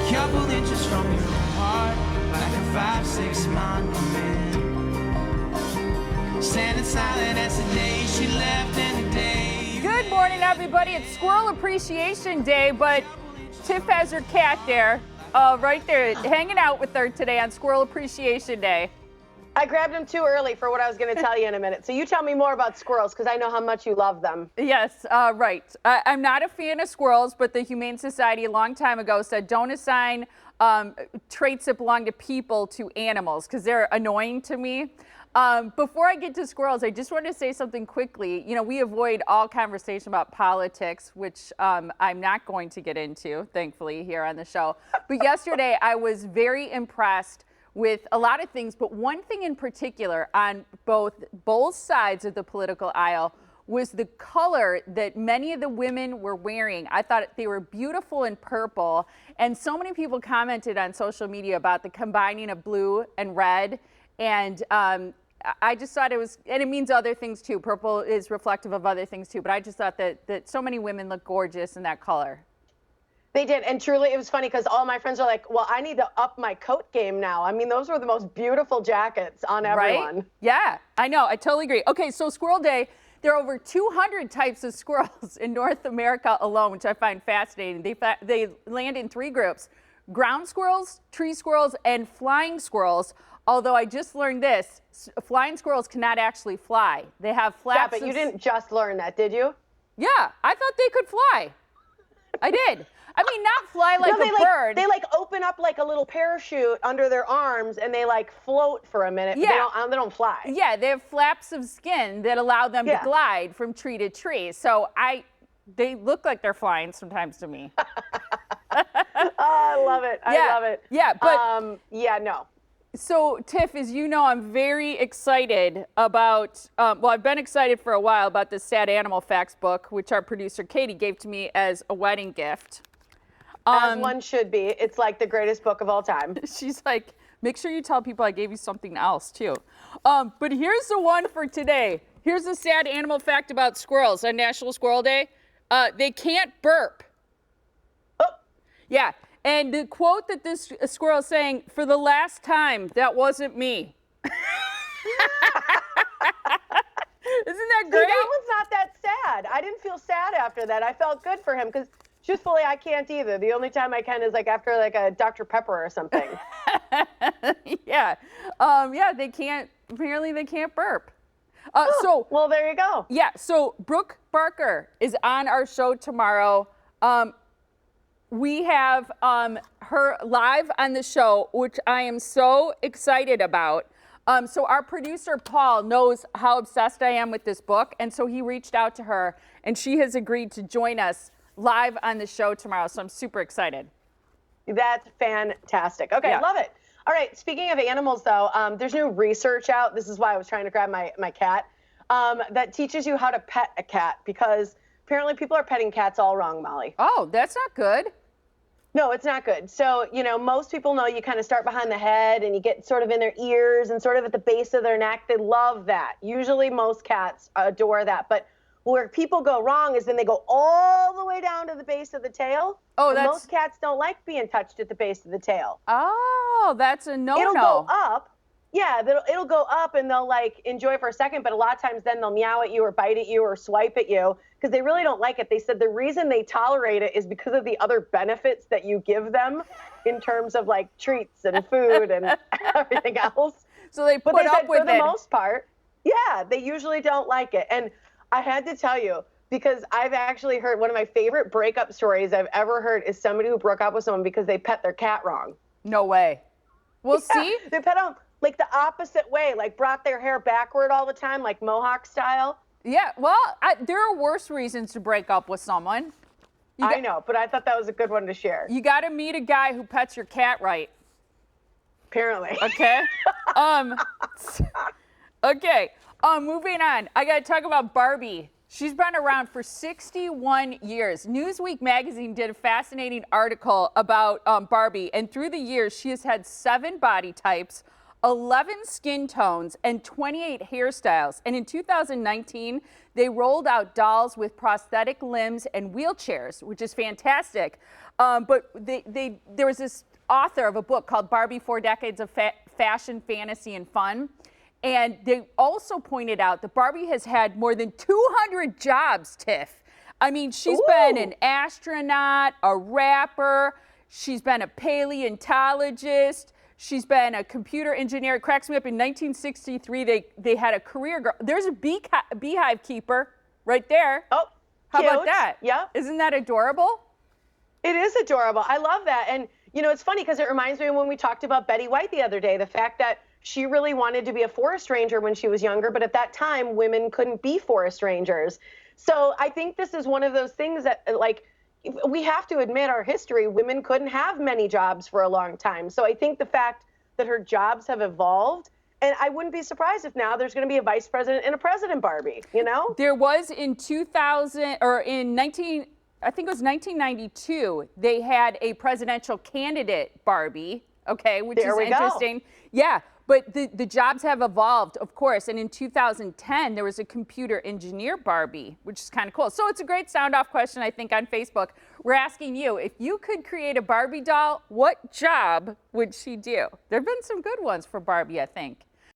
couple inches from your heart, like a 5-6 monument. Standing silent as the day she left and the day. Good morning, everybody. It's Squirrel Appreciation Day, but Tiff has her cat there, right there, hanging out with her today on Squirrel Appreciation Day. I grabbed him too early for what I was going to tell you in a minute. So you tell me more about squirrels, because I know how much you love them. Yes, right. I'm not a fan of squirrels, but the Humane Society a long time ago said don't assign traits that belong to people to animals, because they're annoying to me. Before I get to squirrels, I just wanted to say something quickly. You know, we avoid all conversation about politics, which I'm not going to get into, thankfully, here on the show. But yesterday, I was very impressed with a lot of things, but one thing in particular on both sides of the political aisle was the color that many of the women were wearing. I thought they were beautiful in purple, and so many people commented on social media about the combining of blue and red, and I just thought it was, and it means other things too. Purple is reflective of other things too, but I just thought that so many women look gorgeous in that color. They did, and truly it was funny because all my friends are like, well, I need to up my coat game now. I mean, those were the most beautiful jackets on everyone. Right? Yeah, I know, I totally agree. Okay, so Squirrel Day, there are over 200 types of squirrels in North America alone, which I find fascinating. They land in 3 groups: ground squirrels, tree squirrels, and flying squirrels. Although I just learned this, flying squirrels cannot actually fly. They have flaps. Yeah, but you didn't just learn that, did you? Yeah, I thought they could fly. I did. I mean, not fly like no, a bird. They open up like a little parachute under their arms and they float for a minute. Yeah. They don't fly. Yeah, they have flaps of skin that allow them to glide from tree to tree. So they look like they're flying sometimes to me. Oh, I love it. I love it. Yeah, but yeah, no. So, Tiff, as you know, I'm very excited about, well, I've been excited for a while about this Sad Animal Facts book, which our producer Katie gave to me as a wedding gift. As one should be. It's like the greatest book of all time. She's like, make sure you tell people I gave you something else, too. But here's the one for today. Here's a sad animal fact about squirrels on National Squirrel Day. They can't burp. Oh. Yeah. And the quote that this squirrel is saying, for the last time, that wasn't me. Isn't that great? See, that one's not that sad. I didn't feel sad after that. I felt good for him because, truthfully, I can't either. The only time I can is after a Dr. Pepper or something. Yeah. Yeah, they can't, apparently they can't burp. Well, there you go. Yeah, so Brooke Barker is on our show tomorrow. We have her live on the show, which I am so excited about. So our producer, Paul, knows how obsessed I am with this book, and so he reached out to her, and she has agreed to join us live on the show tomorrow, so I'm super excited. That's fantastic. Okay, Yeah. Love it. All right, speaking of animals, though, there's new research out. This is why I was trying to grab my cat, that teaches you how to pet a cat, because apparently people are petting cats all wrong, Molly. Oh, that's not good. No, it's not good. So, most people know you kind of start behind the head and you get sort of in their ears and sort of at the base of their neck. They love that. Usually most cats adore that. But where people go wrong is then they go all the way down to the base of the tail. Oh, and most cats don't like being touched at the base of the tail. Oh, that's a no-no. It'll go up. Yeah, it'll go up and they'll enjoy it for a second, but a lot of times then they'll meow at you or bite at you or swipe at you because they really don't like it. They said the reason they tolerate it is because of the other benefits that you give them in terms of treats and food and everything else. So they put up with it. For the most part, yeah, they usually don't like it. And I had to tell you, because I've actually heard one of my favorite breakup stories I've ever heard is somebody who broke up with someone because they pet their cat wrong. No way. Well, Yeah, see? they pet them the opposite way, brought their hair backward all the time, Mohawk style. Yeah, well, there are worse reasons to break up with someone. I know, but I thought that was a good one to share. You got to meet a guy who pets your cat right. Apparently. Okay. Okay. Moving on. I got to talk about Barbie. She's been around for 61 years. Newsweek magazine did a fascinating article about Barbie, and through the years, she has had 7 body types. 11 skin tones, and 28 hairstyles. And in 2019, they rolled out dolls with prosthetic limbs and wheelchairs, which is fantastic. But there was this author of a book called Barbie, 4 Decades of Fashion, Fantasy, and Fun. And they also pointed out that Barbie has had more than 200 jobs, Tiff. I mean, she's been an astronaut, a rapper, she's been a paleontologist, she's been a computer engineer. It cracks me up. In 1963, they had a career girl. There's a beehive keeper right there. Oh, how cute. about that? Yeah. Isn't that adorable? It is adorable. I love that. And, you know, it's funny because it reminds me of when we talked about Betty White the other day, the fact that she really wanted to be a forest ranger when she was younger, but at that time, women couldn't be forest rangers. So I think this is one of those things that, like, we have to admit our history, women couldn't have many jobs for a long time. So I think the fact that her jobs have evolved, and I wouldn't be surprised if now there's going to be a vice president and a president Barbie, you know? There was in 2000, or in I think it was 1992, they had a presidential candidate Barbie, okay, which is interesting. Yeah, but the jobs have evolved, of course. And in 2010, there was a computer engineer Barbie, which is kind of cool. So it's a great sound off question, I think, on Facebook. We're asking you, if you could create a Barbie doll, what job would she do? There have been some good ones for Barbie, I think.